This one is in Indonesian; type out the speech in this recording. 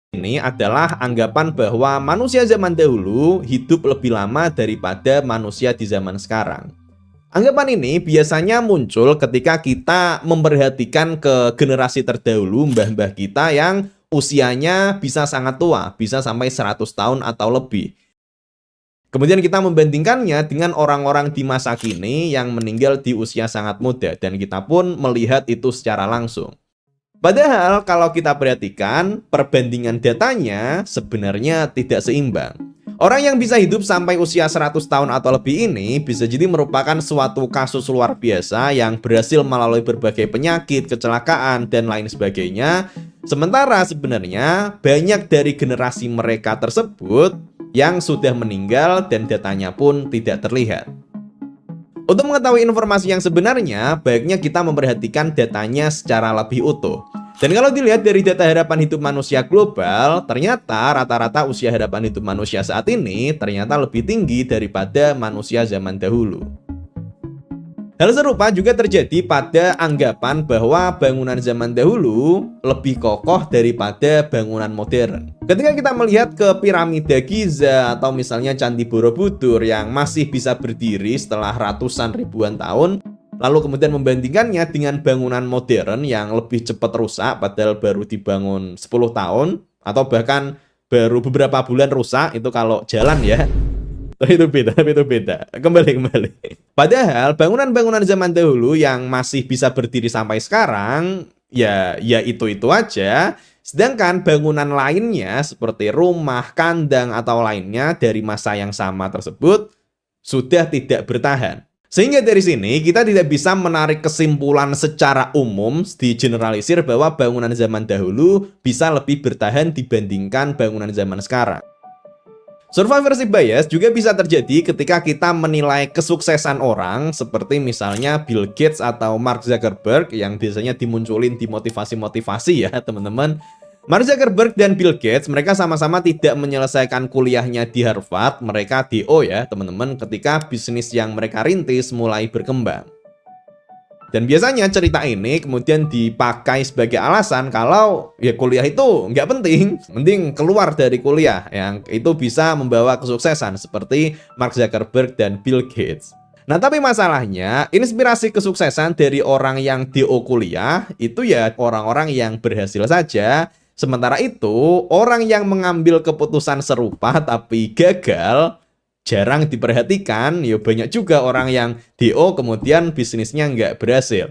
Ini adalah anggapan bahwa manusia zaman dahulu hidup lebih lama daripada manusia di zaman sekarang. Anggapan ini biasanya muncul ketika kita memperhatikan ke generasi terdahulu, mbah-mbah kita yang usianya bisa sangat tua, bisa sampai 100 tahun atau lebih. Kemudian kita membandingkannya dengan orang-orang di masa kini yang meninggal di usia sangat muda, dan kita pun melihat itu secara langsung. Padahal kalau kita perhatikan, perbandingan datanya sebenarnya tidak seimbang. Orang yang bisa hidup sampai usia 100 tahun atau lebih ini bisa jadi merupakan suatu kasus luar biasa yang berhasil melalui berbagai penyakit, kecelakaan, dan lain sebagainya. Sementara sebenarnya banyak dari generasi mereka tersebut yang sudah meninggal dan datanya pun tidak terlihat. Untuk mengetahui informasi yang sebenarnya, baiknya kita memperhatikan datanya secara lebih utuh. Dan kalau dilihat dari data harapan hidup manusia global, ternyata rata-rata usia harapan hidup manusia saat ini ternyata lebih tinggi daripada manusia zaman dahulu. Hal serupa juga terjadi pada anggapan bahwa bangunan zaman dahulu lebih kokoh daripada bangunan modern. Ketika kita melihat ke piramida Giza atau misalnya Candi Borobudur yang masih bisa berdiri setelah ratusan ribuan tahun, lalu kemudian membandingkannya dengan bangunan modern yang lebih cepat rusak padahal baru dibangun 10 tahun atau bahkan baru beberapa bulan rusak, itu kalau jalan ya. Itu beda. Kembali. Padahal bangunan-bangunan zaman dahulu yang masih bisa berdiri sampai sekarang, ya itu aja. Sedangkan bangunan lainnya seperti rumah, kandang, atau lainnya dari masa yang sama tersebut sudah tidak bertahan. Sehingga dari sini kita tidak bisa menarik kesimpulan secara umum digeneralisir bahwa bangunan zaman dahulu bisa lebih bertahan dibandingkan bangunan zaman sekarang. Survivorship bias juga bisa terjadi ketika kita menilai kesuksesan orang seperti misalnya Bill Gates atau Mark Zuckerberg yang biasanya dimunculin di motivasi-motivasi ya teman-teman. Mark Zuckerberg dan Bill Gates mereka sama-sama tidak menyelesaikan kuliahnya di Harvard, mereka DO ya teman-teman, ketika bisnis yang mereka rintis mulai berkembang. Dan biasanya cerita ini kemudian dipakai sebagai alasan kalau ya kuliah itu nggak penting, mending keluar dari kuliah yang itu bisa membawa kesuksesan seperti Mark Zuckerberg dan Bill Gates. Nah tapi masalahnya inspirasi kesuksesan dari orang yang DO kuliah itu ya orang-orang yang berhasil saja. Sementara itu orang yang mengambil keputusan serupa tapi gagal jarang diperhatikan, ya banyak juga orang yang DO kemudian bisnisnya nggak berhasil.